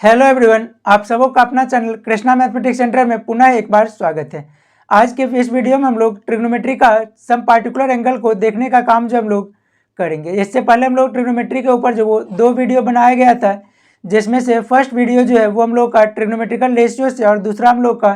Hello everyone, आप सबों का अपना चैनल कृष्णा मैथमेटिक्स सेंटर में पुनः एक बार स्वागत है। आज के इस वीडियो में हम लोग ट्रिग्नोमेट्री का सम पार्टिकुलर एंगल को देखने का काम जो हम लोग करेंगे। इससे पहले हम लोग ट्रिग्नोमेट्री के ऊपर जो वो 2 वीडियो बनाया गया था, जिसमें से फर्स्ट वीडियो जो है वो हम लोग का ट्रिग्नोमेट्रिकल रेशियो से और दूसरा हम लोग का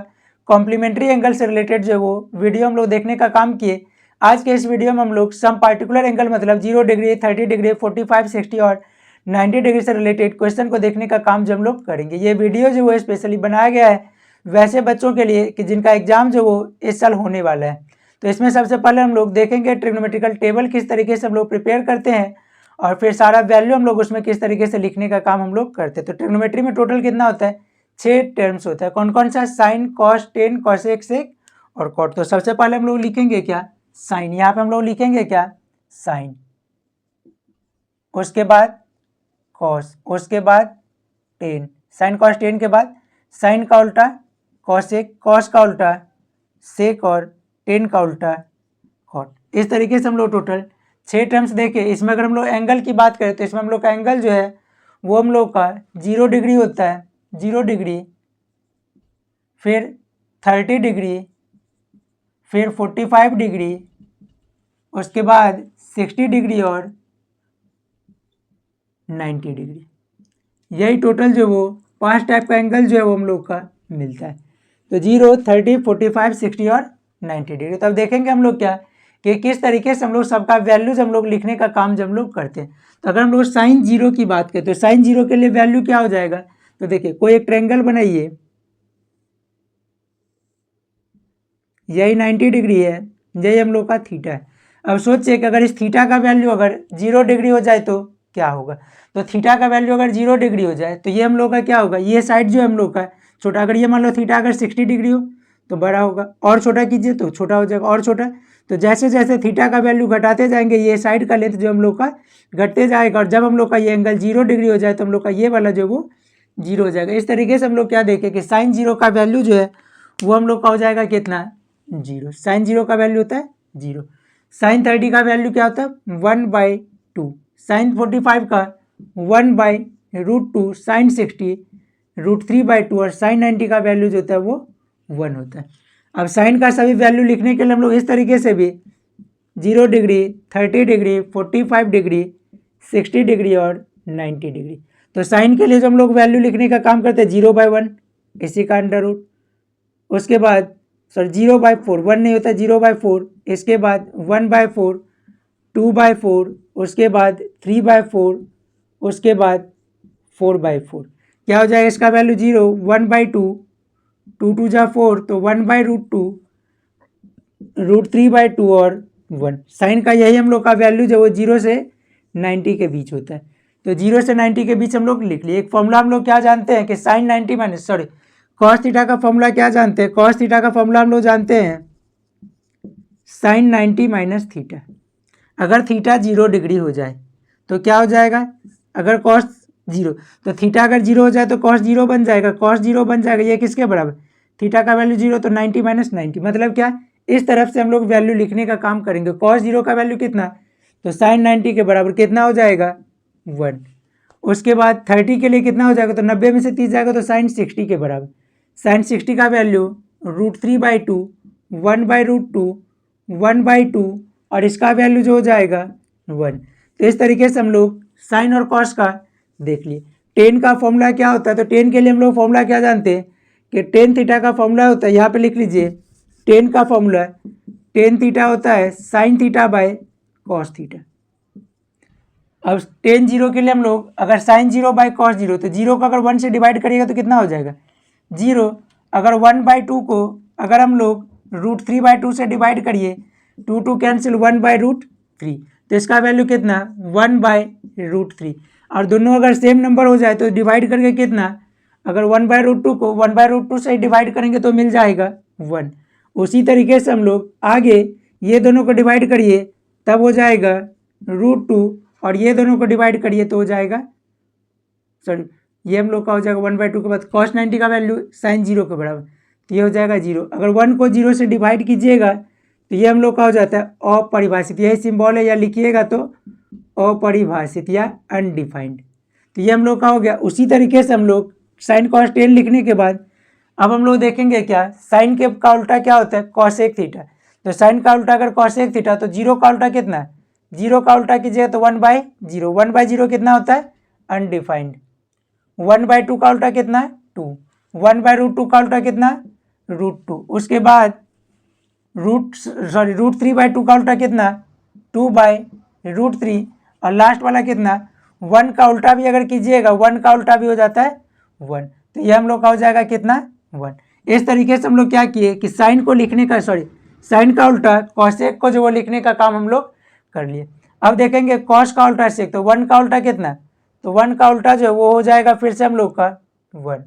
कॉम्प्लीमेंट्री एंगल से रिलेटेड जो है वो वीडियो हम लोग देखने का काम किए। आज के इस वीडियो में हम लोग सम पार्टिकुलर एंगल मतलब 0 डिग्री, 30 डिग्री, 45, 60 और 90 डिग्री से रिलेटेड क्वेश्चन को देखने का काम जो हम लोग करेंगे। ये वीडियो जो वो स्पेशली बनाया गया है वैसे बच्चों के लिए कि जिनका एग्जाम जो वो इस साल होने वाला है। तो इसमें सबसे पहले हम लोग देखेंगे ट्रिग्नोमेट्रिकल टेबल किस तरीके से हम लोग प्रिपेयर करते हैं और फिर सारा वैल्यू हम लोग उसमें किस तरीके से लिखने का काम हम लोग करते हैं। तो ट्रिग्नोमेट्री में टोटल कितना होता है? 6 टर्म्स होता है। कौन कौन सा? साइन, कॉस, टेन, कॉसेक, सेक और कॉट। तो सबसे पहले हम लोग लिखेंगे क्या? साइन। यहाँ पे हम लोग लिखेंगे क्या? साइन। उसके बाद कॉस, उसके बाद टेन। साइन कॉस टेन के बाद साइन का उल्टा कॉसेक, कॉस का उल्टा सेक और टेन का उल्टा कॉट। इस तरीके से हम लोग टोटल 6 टर्म्स देखे। इसमें अगर हम लोग एंगल की बात करें तो इसमें हम लोग का एंगल जो है वो हम लोग का 0 डिग्री होता है। 0 डिग्री, फिर 30 डिग्री, फिर 45 डिग्री, उसके बाद 60 डिग्री और 90 डिग्री। यही टोटल जो वो 5 टाइप का एंगल जो है वो हम लोग का मिलता है। तो 0, 30, 45, 60 और 90 डिग्री। तो अब देखेंगे हम लोग क्या कि किस तरीके से हम लोग सबका वैल्यूज हम लोग लिखने का काम जब हम लोग करते हैं। तो अगर हम लोग साइन 0 की बात करें तो साइन 0 के लिए वैल्यू क्या हो जाएगा? तो देखिए, कोई एक ट्रायंगल बनाइए, यही 90 डिग्री है, यही हम लोग का थीटा है। अब सोचिए कि अगर इस थीटा का वैल्यू अगर 0 डिग्री हो जाए तो क्या होगा? तो थीटा का वैल्यू अगर 0 डिग्री हो जाए तो ये हम लोग का क्या होगा? ये साइड जो हम लोग का छोटा, अगर ये मान लो थीटा अगर 60 डिग्री हो तो बड़ा होगा, और छोटा कीजिए तो छोटा हो जाएगा, और छोटा। तो जैसे जैसे थीटा का वैल्यू घटाते जाएंगे ये साइड का लेंथ जो हम लोग का घटते जाएगा, और जब हम लोग का ये एंगल 0 डिग्री हो जाए तो हम लोग का ये वाला जो वो 0 हो जाएगा। इस तरीके से हम लोग क्या देखें कि साइन 0 का वैल्यू जो है वो हम लोग का हो जाएगा कितना? 0। साइन 0 का वैल्यू होता है 0। साइन 30 का वैल्यू क्या होता है? 1/2। साइन 45 का 1/√2। साइन 60 √3/2 और साइन 90 का वैल्यू जो होता है वो 1 होता है। अब साइन का सभी वैल्यू लिखने के लिए हम लोग इस तरीके से भी 0 डिग्री, 30 डिग्री, 45 डिग्री, 60 डिग्री और 90 डिग्री। तो साइन के लिए जो हम लोग वैल्यू लिखने का काम करते हैं 0/1, इसी का अंडर रूट। उसके बाद 0/4, 1 नहीं होता, 0/4। इसके बाद 1/4, 2/4, उसके बाद 3/4, उसके बाद 4/4। क्या हो जाएगा इसका वैल्यू? 0, 1/2, 2 2 जा 4 तो 1/√2, √3/2 और 1। साइन का यही हम लोग का वैल्यू जो वो 0 से 90 के बीच होता है। तो 0 से 90 के बीच हम लोग लिख लिए। एक फॉर्मूला हम लोग क्या जानते हैं कि साइन 90 माइनस कॉस थीटा का फॉर्मूला क्या जानते हैं? कॉस थीटा का फॉर्मूला हम लोग जानते हैं साइन 90 माइनस थीटा। अगर थीटा 0 डिग्री हो जाए तो क्या हो जाएगा? अगर कॉस 0 तो थीटा अगर 0 हो जाए तो कॉस 0 बन जाएगा। कॉस 0 बन जाएगा, ये किसके बराबर? थीटा का वैल्यू 0 तो 90 माइनस 90। मतलब क्या? इस तरफ से हम लोग वैल्यू लिखने का काम करेंगे। कॉस 0 का वैल्यू कितना? तो साइन 90 के बराबर कितना हो जाएगा? 1। उसके बाद 30 के लिए कितना हो जाएगा? तो 90 में से 30 जाएगा तो साइन 60 के बराबर। साइन 60 का वैल्यू √3/2, 1/√2, 1/2 और इसका वैल्यू जो हो जाएगा 1। तो इस तरीके से हम लोग साइन और कॉस का देख लिए। टेन का फॉर्मूला क्या होता है? तो टेन के लिए हम लोग फॉर्मूला क्या जानते हैं कि टेन थीटा का फॉर्मूला होता है, यहाँ पे लिख लीजिए। टेन का फॉर्मूला टेन थीटा होता है sine theta by cos theta. अब टेन 0 के लिए हम लोग अगर साइन 0 बाय कॉस 0, तो 0 को अगर 1 से डिवाइड करिएगा तो कितना हो जाएगा? 0। अगर 1/2 को अगर हम लोग √3/2 से डिवाइड करिए, 2 2 कैंसिल, 1/√3, तो इसका वैल्यू कितना? 1/√3। और दोनों अगर सेम नंबर हो जाए तो डिवाइड करके कितना? अगर 1/√2 को 1/√2 से डिवाइड करेंगे तो मिल जाएगा 1। उसी तरीके से हम लोग आगे ये दोनों को डिवाइड करिए तब हो जाएगा √2, और ये दोनों को डिवाइड करिए तो हो जाएगा ये हम लोग का हो जाएगा 1/2 के बाद कॉस 90 का वैल्यू साइन 0 के बराबर, तो ये हो जाएगा 0। अगर 1 को 0 से डिवाइड कीजिएगा तो ये हम लोग का हो जाता है अपरिभाषित। यही सिंबल है, या लिखिएगा तो अपरिभाषित या अनडिफाइंड। तो ये हम लोग का हो गया। उसी तरीके से हम लोग साइन कॉस टेन लिखने के बाद अब हम लोग देखेंगे क्या, साइन के का उल्टा क्या होता है, कॉसेक थीटा। तो साइन का उल्टा अगर कॉसेक थीटा तो जीरो का उल्टा कितना है, जीरो का उल्टा कीजिएगा तो 1/0, 1/0 कितना होता है, अनडिफाइंड। 1/2 का उल्टा कितना है, 2, 1/√2 का उल्टा कितना है, √2। उसके बाद √3/2 का उल्टा कितना, 2/√3। और लास्ट वाला कितना, 1 का उल्टा भी अगर कीजिएगा 1 का उल्टा भी हो जाता है 1। तो ये हम लोग का हो जाएगा कितना, 1। इस तरीके से हम लोग क्या किए कि साइन को लिखने का साइन का उल्टा कॉसेक को जो वो लिखने का काम हम लोग कर लिए। अब देखेंगे कॉस का उल्टा सेक, तो 1 का उल्टा कितना, तो 1 का उल्टा जो है वो हो जाएगा फिर से हम लोग का 1।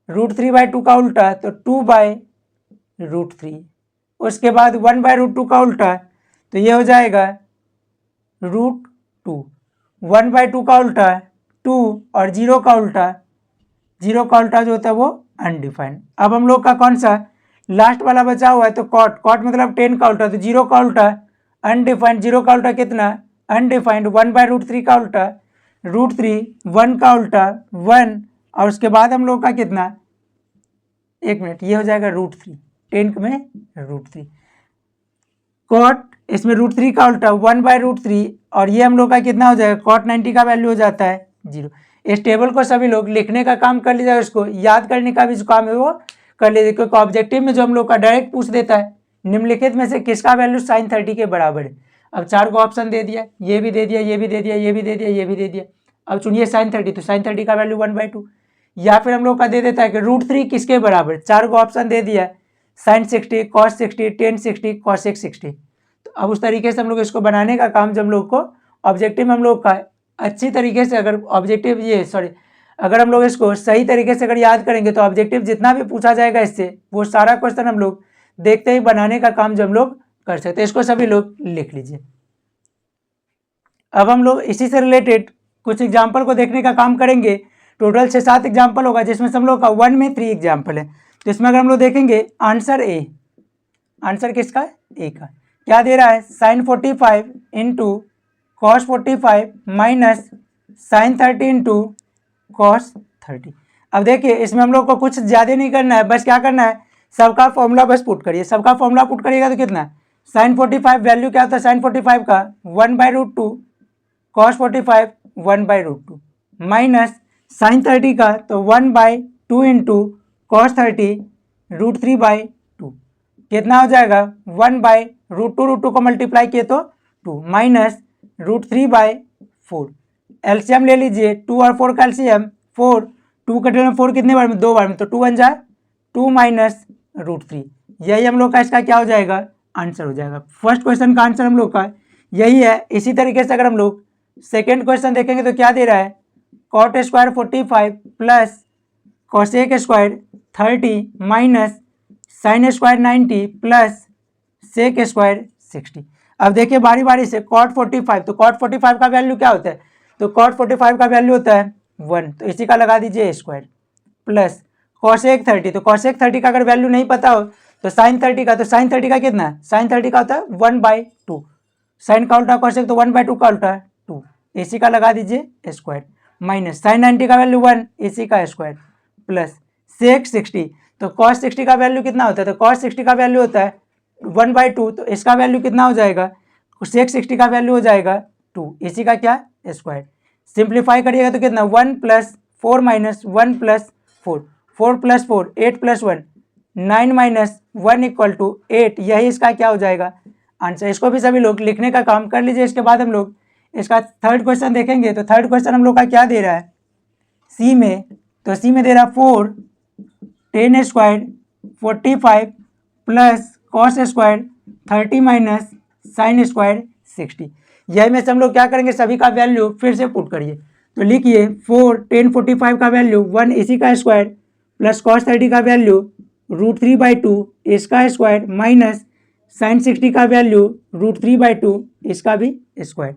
√3/2 का उल्टा तो 2/√3। उसके बाद 1/√2 का उल्टा तो ये हो जाएगा √2। 1/2 का उल्टा 2 और 0 का उल्टा जो होता है वो अनडिफाइंड। अब हम लोग का कौन सा लास्ट वाला बचा हुआ है, तो कॉट, कॉट मतलब 10 का उल्टा, तो 0 का उल्टा अनडिफाइंड, 0 का उल्टा कितना, अनडिफाइंड। 1/√3 का उल्टा √3, 1 का उल्टा 1 और उसके बाद हम लोग का कितना, एक मिनट, ये हो जाएगा √3, 10 में √3। कॉट इसमें √3 का उल्टा 1/√3 और ये हम लोग का कितना हो जाएगा, कॉट 90 का वैल्यू हो जाता है 0। इस टेबल को सभी लोग लिखने का काम कर लीजिएगा, उसको याद करने का भी जो काम है वो कर लीजिए, क्योंकि ऑब्जेक्टिव में जो हम लोग का डायरेक्ट पूछ देता है निम्नलिखित में से किसका वैल्यू sin 30 के बराबर है। अब 4 को ऑप्शन दे दिया, ये भी दे दिया, ये भी दे दिया, ये भी दे दिया, ये भी दे दिया। अब चुनिए sin 30, तो sin 30 का वैल्यू 1/2। या फिर हम लोग का दे देता है कि √3 किसके बराबर, 4 को ऑप्शन दे दिया, sin 60, cos 60, tan 60, cosec 60। तो अब उस तरीके से हम लोग इसको बनाने का काम जब हम लोग को ऑब्जेक्टिव में हम लोग का अच्छी तरीके से अगर ऑब्जेक्टिव अगर हम लोग इसको सही तरीके से अगर याद करेंगे तो ऑब्जेक्टिव जितना भी पूछा जाएगा इससे वो सारा क्वेश्चन हम लोग देखते ही बनाने का काम जब हम लोग कर सकते हैं। इसको सभी लोग लिख लीजिए। अब हम लोग इसी से रिलेटेड कुछ एग्जाम्पल को देखने का काम करेंगे। टोटल 6-7 एग्जाम्पल होगा, जिसमें से हम लोग का 1 में 3 एग्जाम्पल है। तो इसमें अगर हम लोग देखेंगे आंसर ए, आंसर किसका है, ए का। क्या दे रहा है, sin 45 into cos 45 minus sin 30 into cos 30। अब देखिए इसमें हम लोग को कुछ ज़्यादा नहीं करना है, बस क्या करना है, सबका फॉर्मूला बस पुट करिए। सबका फॉर्मूला पुट करिएगा तो कितना, sin 45 वैल्यू क्या होता है, sin 45 का 1/√2, cos 45 1/√2 माइनस sin 30 का तो 1/2 इंटू cos 30 √3/2 कितना हो जाएगा, 1/√2 को मल्टीप्लाई किए तो 2 माइनस √3/4। एलसीएम ले लीजिए, 2 और 4 का एलसीएम 4, 2 कटे में 4 कितने बार में, 2 बार में, तो 2 बन जाए 2 माइनस √3। यही हम लोग का इसका क्या हो जाएगा, आंसर हो जाएगा। फर्स्ट क्वेश्चन का आंसर हम लोग का यही है। इसी तरीके से अगर हम लोग सेकेंड क्वेश्चन देखेंगे तो क्या दे रहा है, cot square 45 plus cosec square 30 minus sin square 90 plus sec square 60। अब देखिए बारी बारी से cot 45, तो cot 45 का वैल्यू क्या होता है, तो cot 45 का वैल्यू होता है 1, तो इसी का लगा दीजिए स्क्वायर प्लस cosec 30, तो cosec 30 का अगर वैल्यू नहीं पता हो तो sin 30 का, तो sin 30 का कितना है, sin 30 का होता है 1/2, sin का उल्टा cosec तो 1/2 का उल्टा 2, इसी का लगा दीजिए स्क्वायर माइनस sin 90 का वैल्यू 1, इसी का स्क्वायर प्लस sec 60, तो cos 60 का वैल्यू कितना होता है, तो cos 60 का वैल्यू होता है 1/2, तो इसका वैल्यू कितना हो जाएगा, sec 60 का वैल्यू हो जाएगा 2, इसी का क्या स्क्वायर। सिंप्लीफाई करिएगा तो कितना 1 + 4 - 1 + 4, 4 + 4 8 + 1 9 - 1 = 8, यही इसका क्या हो जाएगा आंसर। इसको भी सभी लोग लिखने का काम कर लीजिए। इसके बाद हम लोग इसका थर्ड क्वेश्चन देखेंगे। तो थर्ड क्वेश्चन हम लोग का क्या दे रहा है सी में, तो सी में दे रहा 4 tan square 45 plus cos square 30 minus sin square 60। यही में से हम लोग क्या करेंगे, सभी का वैल्यू फिर से पुट करिए। तो लिखिए 4 tan 45 का वैल्यू 1, इसी का स्क्वायर प्लस cos 30 का वैल्यू √3/2, इसका स्क्वायर माइनस sin 60 का वैल्यू √3/2, इसका भी स्क्वायर।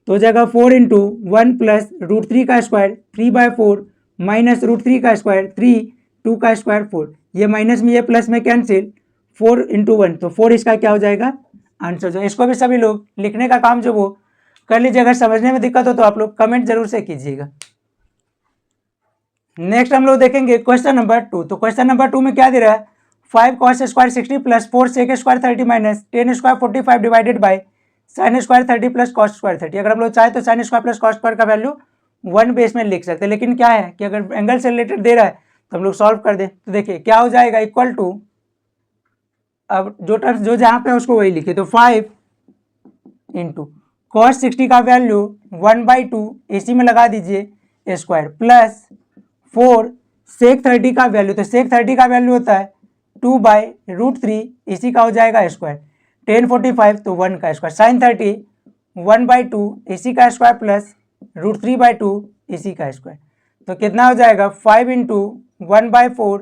तो हो जाएगा 4 × 1 प्लस √3 का स्क्वायर 3/4 माइनस √3 का स्क्वायर 3, 2 का स्क्वायर 4, ये माइनस में ये प्लस में कैंसिल, 4 × 1, तो 4 इसका क्या हो जाएगा आंसर जो। इसको भी सभी लोग लिखने का काम जो वो कर लीजिए। अगर समझने में दिक्कत हो तो आप लोग कमेंट जरूर से कीजिएगा। नेक्स्ट हम लोग देखेंगे क्वेश्चन नंबर 2। तो क्वेश्चन नंबर 2 में क्या दे रहा है, 5 cos square 60 plus 4 sec square 30 minus 10 square 45 divided by sine square 30 plus cos square 30। अगर हम लोग चाहे तो sine square plus cos square का वैल्यू 1 बेस में लिख सकते हैं, लेकिन क्या है कि अगर एंगल से रिलेटेड दे रहा है तो हम लोग सॉल्व कर दें। तो देखिए क्या हो जाएगा, इक्वल टू, अब जो टर्म्स जो जहाँ पे है उसको वही लिखे, तो 5 इंटू कॉस 60 का वैल्यू 1/2 इसी में लगा दीजिए स्क्वायर प्लस 4 सेक 30 का वैल्यू, तो सेक 30 का वैल्यू होता है 2/√3 इसी का हो जाएगा स्क्वायर, 1045 तो 1 का स्क्वायर, साइन 30 1/2 इसी का स्क्वायर प्लस √3/2 इसी का स्क्वायर। तो कितना हो जाएगा 5 इंटू 1/4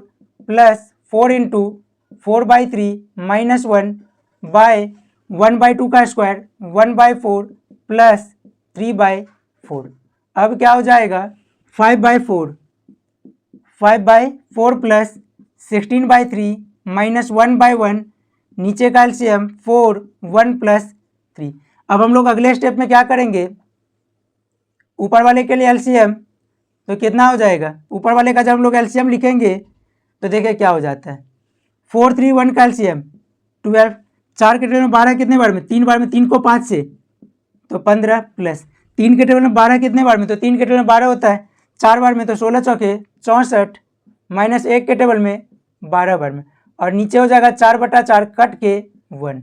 प्लस 4 इंटू 4/3 माइनस 1/1/2 का स्क्वायर 1/4 प्लस 3/4। अब क्या हो जाएगा 5/4 प्लस 16/3 माइनस 1/1, नीचे का एलसीएम 4 1 प्लस 3। अब हम लोग अगले स्टेप में क्या करेंगे, ऊपर वाले के लिए एलसीएम, तो कितना हो जाएगा, ऊपर वाले का जब हम लोग एलसीएम लिखेंगे तो देखिए क्या हो जाता है, 4 3 1 का एलसीएम 12, 4 के टेबल में 12 कितने बार में, 3 बार में, 3 को 5 से तो 15 प्लस 3 के टेबल में 12 कितने बार में, तो 3 के टेबल में 12 होता है 4 बार में, तो 16 चौके 64 माइनस 1 के टेबल में 12 बार में, और नीचे हो जाएगा 4/4 कट के 1।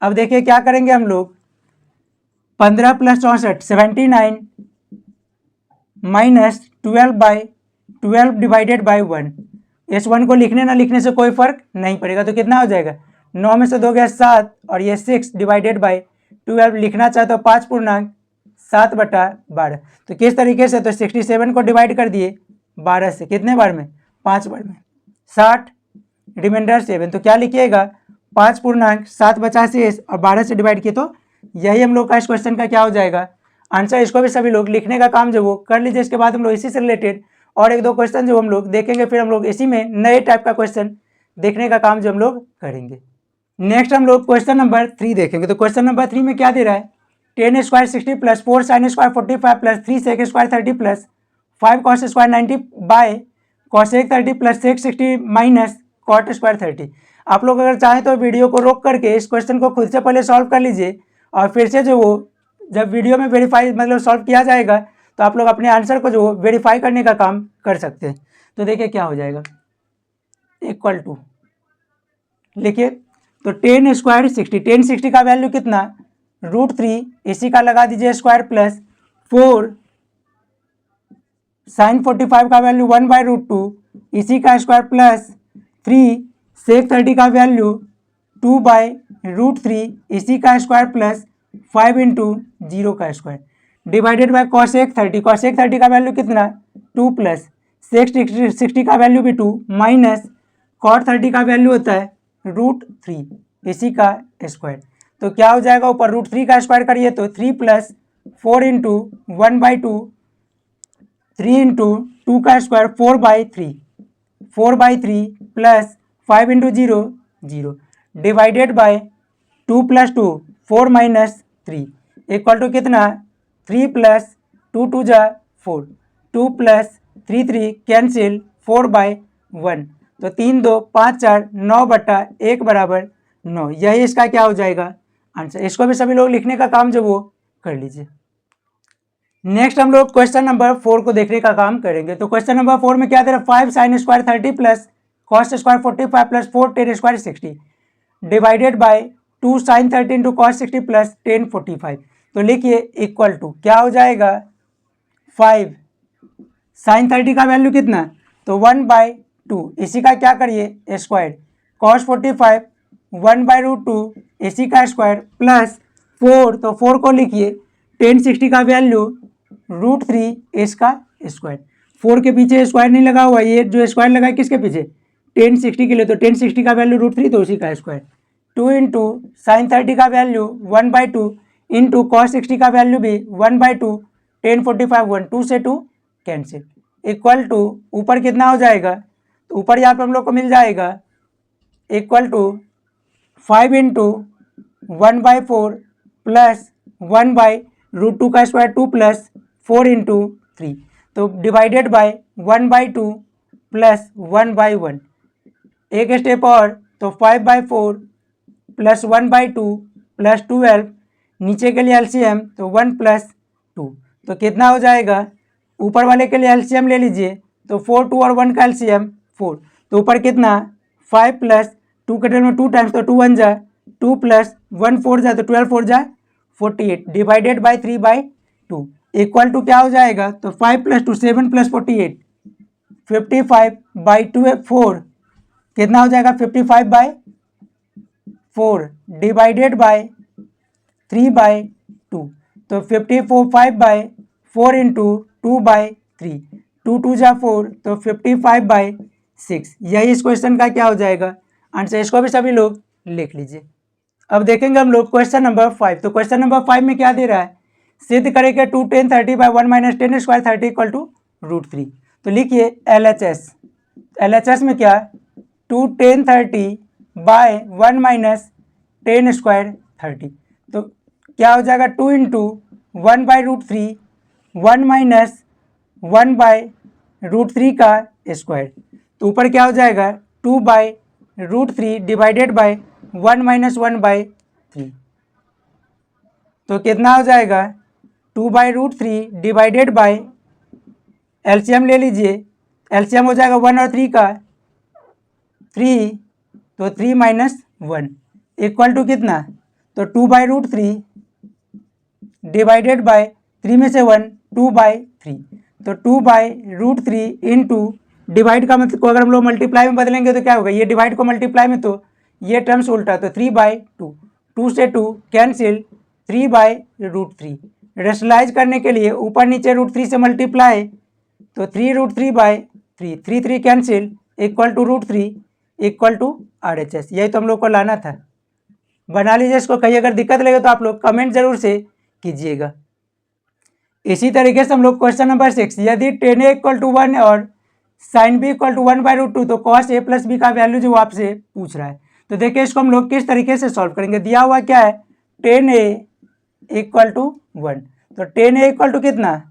अब देखिए क्या करेंगे हम लोग, 15 प्लस 64 79 माइनस 12/12 डिवाइडेड बाई 1। इस 1 को लिखने ना लिखने से कोई फर्क नहीं पड़ेगा, तो कितना हो जाएगा, 9 में से 2 गया 7 और ये 6 डिवाइडेड बाई 12, लिखना चाहे तो 5/7/12। तो किस तरीके से, तो 67 को डिवाइड कर दिए 12 से, कितने बार में, 5 बार में, 60 रिमाइंडर 7, तो क्या लिखिएगा 5/7 बचा शेष और 12 से डिवाइड किए, तो यही हम लोग का इस क्वेश्चन का क्या हो जाएगा आंसर। इसको भी सभी लोग लिखने का काम जो वो कर लीजिए। इसके बाद हम लोग इसी से रिलेटेड और 1-2 क्वेश्चन जो हम लोग देखेंगे, फिर हम लोग इसी में नए टाइप का क्वेश्चन देखने का काम जो हम लोग करेंगे। नेक्स्ट हम लोग क्वेश्चन नंबर 3 देखेंगे। तो क्वेश्चन नंबर 3 में क्या दे रहा है, 10 square 60 plus 4 sine square 45 plus 3 sec square 30 plus 5 cos square 90 by cosec 30 plus sec 60 minus cot square 30। आप लोग अगर चाहें तो वीडियो को रोक करके इस क्वेश्चन को खुद से पहले सॉल्व कर लीजिए, और फिर से जो वो जब वीडियो में वेरीफाई मतलब सॉल्व किया जाएगा तो आप लोग अपने आंसर को जो वेरीफाई करने का काम कर सकते हैं। तो देखिए क्या हो जाएगा, इक्वल टू, लिखिए, तो 10 स्क्वायर 60, 10 60 का वैल्यू कितना, √3 इसी का लगा दीजिए स्क्वायर प्लस 4 साइन 45 का वैल्यू 1/√2 इसी का स्क्वायर प्लस 3 सेक 30 का वैल्यू 2/√3 इसी का स्क्वायर प्लस 5 इंटू 0 का square divided by cosec 30, cosec 30 का वैल्यू कितना 2 प्लस सेक 60 का वैल्यू भी 2 माइनस कॉट 30 का वैल्यू होता है √3 इसी का स्क्वायर। तो क्या हो जाएगा, ऊपर √3 का स्क्वायर करिए तो 3 प्लस 4 इंटू 1/2 3 इंटू 2 का square 4/3 plus 5 into 0 0 divided by 2 plus 2 4 minus 3 equal to कितना 3 प्लस 2 2 जा 4 2 प्लस 3 3 कैंसिल 4/1, तो 3 2 5 4 9/1 बराबर 9। यही इसका क्या हो जाएगा आंसर। इसको भी सभी लोग लिखने का काम जो वो कर लीजिए। नेक्स्ट हम लोग क्वेश्चन नंबर 4 को देखने का काम करेंगे। तो क्वेश्चन नंबर 4 में क्या दे रहा है, 5 sine square 30 plus cos square 45 plus 4 tan square 60 divided by 2 sine 30 into cos 60 plus 10 45। तो लिखिए इक्वल टू क्या हो जाएगा 5 साइन 30 का वैल्यू कितना, तो 1/2 इसी का क्या करिए स्क्वायर, कॉस 45 1/√2 इसी का स्क्वायर प्लस 4, तो 4 को लिखिए 1060 का वैल्यू √3 इसका स्क्वायर। 4 के पीछे स्क्वायर नहीं लगा हुआ, ये जो स्क्वायर लगा है किसके पीछे 1060 के लिए, तो 1060 का वैल्यू √3 तो उसी का स्क्वायर 2 इंटू साइन 30 का वैल्यू 1/2 इंटू कॉस 60 का वैल्यू भी 1/2 1045 1 2 से 2 कैंसिल इक्वल टू ऊपर कितना हो जाएगा, तो ऊपर यहाँ पे हम लोग को मिल जाएगा इक्वल टू 5 इंटू 1/4 प्लस 1/√2 का स्क्वायर 2 प्लस 4 इंटू 3। तो डिवाइडेड बाय 1/2 प्लस 1/1। एक स्टेप और, तो 5/4 प्लस 1/2 प्लस 12, नीचे के लिए एलसीएम तो 1 + 2, तो कितना हो जाएगा, ऊपर वाले के लिए एलसीएम ले लीजिए, तो 4 2 और 1 का एलसीएम 4, तो ऊपर कितना 5 + 2 के में 2 टाइम्स, तो 2 1 जा 2 + 1 4 जा, तो 12 4 जा 48 डिवाइडेड बाय 3/2 इक्वल टू क्या हो जाएगा, तो 5 + 2 7 + 48 55/2 4 कितना हो जाएगा 55/4 डिवाइडेड बाय 3/2, तो 5/4 इंटू 2/3 2 2 जा 4, तो 55/6। यही इस क्वेश्चन का क्या हो जाएगा आंसर। इसको भी सभी लोग लिख लीजिए। अब देखेंगे हम लोग क्वेश्चन नंबर 5। तो क्वेश्चन नंबर 5 में क्या दे रहा है, सिद्ध करेंगे 2 10 30/1 - 10 स्क्वायर 30 = √3। तो लिखिए LHS में क्या 2 10 30/1 - 10 स्क्वायर 30, तो क्या हो जाएगा 2 × 1/√3 1 - 1/√3 का स्क्वायर, तो ऊपर क्या हो जाएगा 2/√3 डिवाइडेड बाय 1 - 1/3, तो कितना हो जाएगा 2/√3 डिवाइडेड बाय, एलसीएम ले लीजिए, एलसीएम हो जाएगा 1 और 3 का 3, तो 3 - 1 इक्वल टू कितना, तो 2/√3 डिवाइडेड बाय 3 में से 1 2/3, तो 2/√3 इंटू डिवाइड का मतलब को अगर हम लोग मल्टीप्लाई में बदलेंगे तो क्या होगा, ये डिवाइड को मल्टीप्लाई में, तो ये टर्म्स उल्टा, तो 3/2 2 से 2 कैंसिल 3/√3 रेशनलाइज करने के लिए ऊपर नीचे √3 से मल्टीप्लाई, तो 3√3/3 3 3 cancel equal to √3 equal to RHS। यही तो हम लोग को लाना था। बना लीजिए इसको, कहीं अगर दिक्कत लगे तो आप लोग कमेंट जरूर से कीजिएगा। इसी तरीके से हम लोग क्वेश्चन नंबर 6, यदि tan A = 1 और sin B = 1/√2 तो cos A + B का वैल्यू जो आपसे पूछ रहा है, तो देखिए इसको हम लोग किस तरीके से सॉल्व करेंगे। दिया हुआ क्या है tan A = 1, तो tan A = कितना,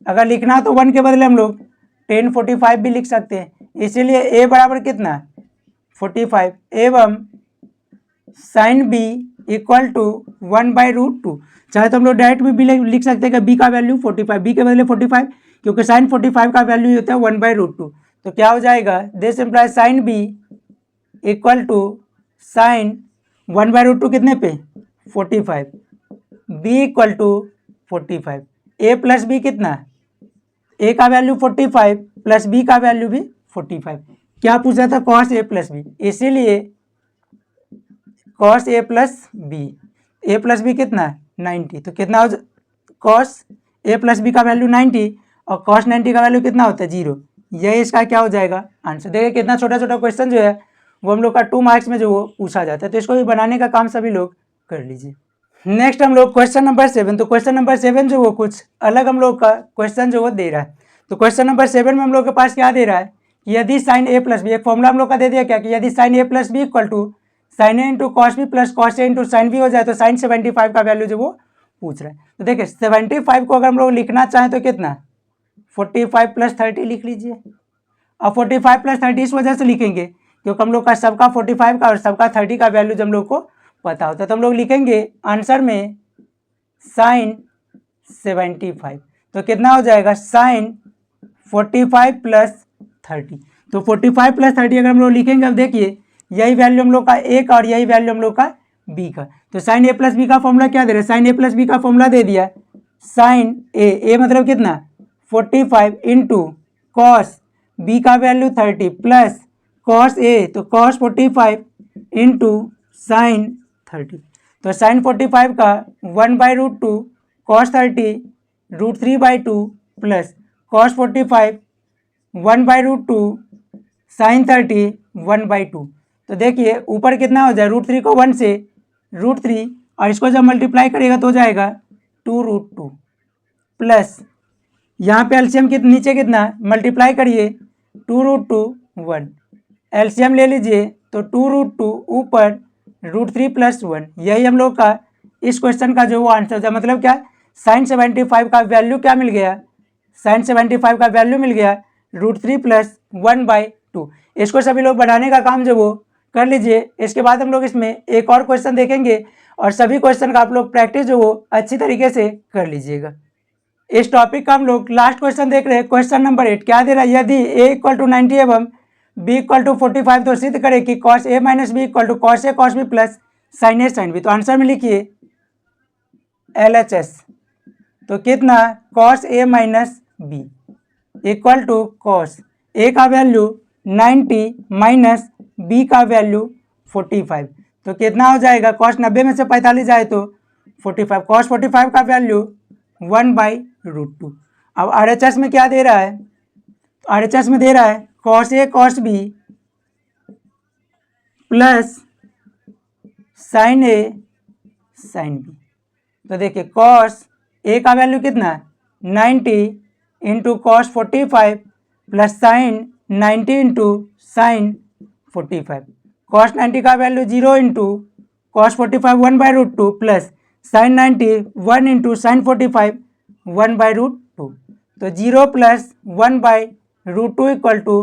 अगर लिखना तो 1 के बदले हम लोग tan 45 भी लिख सकते हैं, इसीलिए A बराबर कितना 45 एवं sin B = 1/√2, चाहे तो हम लोग डायरेक्ट भी लिख सकते हैं कि B का वैल्यू 45, B के बदले 45, क्योंकि sin 45 का वैल्यू होता है 1/√2, तो क्या हो जाएगा this implies sin B = sin 1/√2 कितने पे 45, B = 45, A + B कितना, A का वैल्यू 45 प्लस B का वैल्यू भी 45, क्या पूछा था cos A + B, इसीलिए cos A + B, A + B कितना 90, तो कितना हो cos A + B का वैल्यू 90 और cos 90 का वैल्यू कितना होता है 0। यही इसका क्या हो जाएगा आंसर। देखिए कितना छोटा छोटा क्वेश्चन जो है वो हम लोग का 2 मार्क्स में जो वो पूछा जाता है, तो इसको भी बनाने का काम सभी लोग कर लीजिए। नेक्स्ट हम लोग क्वेश्चन नंबर 7, तो क्वेश्चन नंबर 7 जो वो कुछ अलग हम लोग का क्वेश्चन जो वो दे रहा है। तो क्वेश्चन नंबर 7 में हम लोग के पास क्या दे रहा है, यदि sin A + B, एक फॉर्मूला हम लोग का दे दिया क्या कि यदि sin A + B = sin A × cos B + cos A × sin B हो जाए तो sin 75 का वैल्यू जो वो पूछ रहा है। तो देखिए 75 को अगर हम लोग लिखना चाहें तो कितना 45 + 30 लिख लीजिए। अब 45 + 30 इस वजह से लिखेंगे क्योंकि हम लोग का सबका 45 का और सबका 30 का वैल्यू जब हम लोग को पता होता है, तो हम लोग लिखेंगे आंसर में sin 75, तो कितना हो जाएगा sin 45 + 30, तो 45 + 30 अगर हम लोग लिखेंगे, अब देखिए यही वैल्यू हम लोग का A का और यही वैल्यू हम लोग का B का, तो sin A + B का फॉर्मूला क्या दे रहा है, sin A + B का फॉर्मूला दे दिया sin A मतलब कितना 45 इंटू cos B का वैल्यू 30 प्लस cos A, तो cos 45 इंटू sin 30, तो sin 45 का 1/√2 cos 30 √3/2 प्लस cos 45 1/√2 sin 30 1/2, तो देखिए ऊपर कितना हो जाए √3 को 1 से √3 और इसको जब मल्टीप्लाई करेगा तो हो जाएगा 2√2 प्लस यहाँ पे एलसीएम कितना नीचे कितना मल्टीप्लाई करिए 2√2 1, एलसीएम ले लीजिए तो 2√2 ऊपर √3 + 1, यही हम लोग का इस क्वेश्चन का जो वो आंसर था। मतलब क्या sin 75 का वैल्यू क्या मिल गया साइन 75 का वैल्यू मिल गया √3 + 1/2। इसको सभी लोग बनाने का काम जो वो कर लीजिए। इसके बाद हम लोग इसमें एक और क्वेश्चन देखेंगे और सभी क्वेश्चन का आप लोग प्रैक्टिस जो वो अच्छी तरीके से कर लीजिएगा। इस टॉपिक का हम लोग लास्ट क्वेश्चन देख रहे हैं। क्वेश्चन नंबर 8 क्या दे रहा है, यदि a = 90 एवं b = 45 तो सिद्ध करें कि cos a - b = cos a cos b plus sin a sin b। तो आंसर में लिखिए LHS। तो कितना cos a - b equal to cos a का वैल्यू 90 माइनस b का वैल्यू 45। तो कितना हो जाएगा, cos 90 में से 45 जाए तो 45, cos 45 का वैल्यू 1/√2। अब RHS में क्या दे रहा है, तो RHS में दे रहा है cos a cos b plus sin a sin b। तो देखिए cos a का वैल्यू कितना है 90 into cos 45 plus sin 90 into sin 45। cos 90 का value 0 into cos 45 1/√2 plus sin 90 1 into sin 45 1/√2। तो 0 प्लस 1/√2 इक्वल टू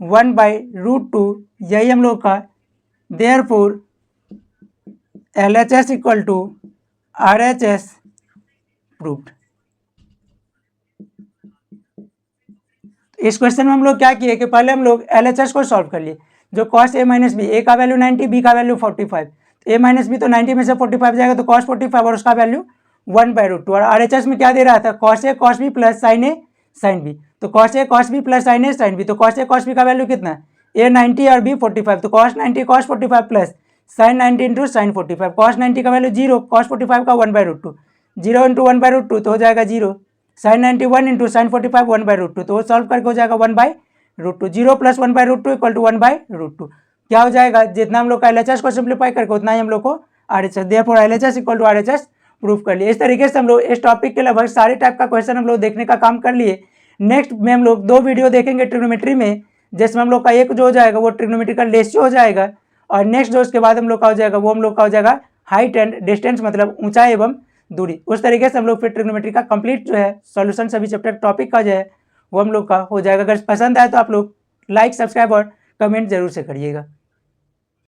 1/√2, यही हम लोग का therefore LHS equal to RHS proved. इस क्वेश्चन में हम लोग क्या किए कि पहले हम लोग LHS को सॉल्व कर लिए। जो cos a - b, a का वैल्यू 90, b का वैल्यू 45, a - b तो 90 में से 45 जाएगा तो cos 45 और उसका वैल्यू 1/√2। और RHS में क्या दे रहा था cos a cos b plus sin a sin b। तो cos a cos b plus sin a sin b, तो cos a cos b का वैल्यू कितना है a 90 और b 45, तो cos 90 cos 45 plus sin 90 into sin 45। cos 90 का value 0, cos 45 का 1/√2, 0 into 1/√2 तो हो जाएगा 0, sin 91 इंटू sin 45 1/√2 तो वो सॉल्व करके हो जाएगा 1/√2। 0 प्लस 1/√2 इक्वल टू 1/√2 क्या हो जाएगा, जितना हम लोग का LHS को सिंप्लीफाई करके उतना ही हम लोग को RHS, therefore LHS equal to RHS proof कर लिए। इस तरीके से हम लोग इस टॉपिक के लगभग सारे टाइप का क्वेश्चन हम लोग देखने का काम कर लिए। नेक्स्ट में हम लोग 2 वीडियो देखेंगे ट्रिग्नोमेट्री में, जिसमें हम लोग का एक जो हो जाएगा वो ट्रिग्नोमेट्रिकल रेशियो हो जाएगा, और नेक्स्ट जो उसके बाद हम लोग का हो जाएगा वो हम लोग का हो जाएगा हाइट एंड डिस्टेंस, मतलब ऊंचाई एवं दूरी। उस तरीके से हम लोग फिर ट्रिग्नोमेट्री का कंप्लीट जो है सॉल्यूशन सभी चैप्टर टॉपिक का जो है वो हम लोग का हो जाएगा। अगर पसंद आए तो आप लोग लाइक सब्सक्राइब और कमेंट जरूर से करिएगा।